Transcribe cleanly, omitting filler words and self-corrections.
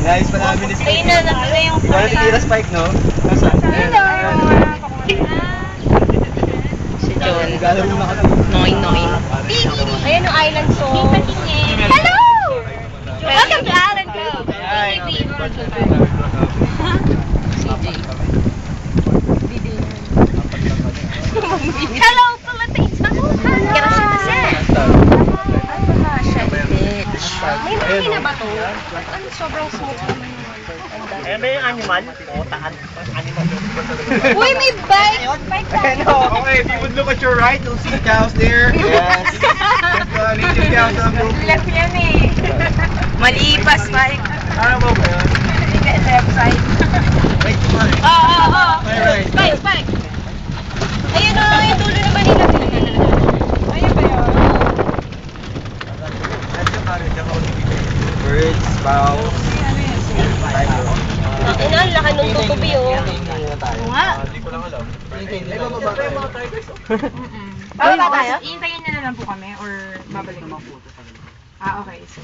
Inayos pa namin ni Ayun na, nandun na yung Wala titira Spike, no? Nasaan? Hello! Si John. Noy. Ayan yung island song. Hello! Welcome to Island Cove. Hello, Philippines! Kira siya kasi. May makina ba to? Ano, sobrang smooth naman. Eh, may animal? O, tahan. Animal. Uy, may bike! Bike tayo. Okay, if you would look at your right, you'll see cows there. Yes. Native cows on the Left yan eh. Malipas, Mike. Ano ba ba yun? Left side. Right to mine. Oo. My right. Spike. Ayun o, yung dulo naman nila. Ayun ba yun? Birds, bows. Ina, ang laki nung tutubi oh. Oo nga. Hindi ko lang alam. Baba tayo? Iintayin niyo na lang po kami or babalik mo po? Ah, okay. So,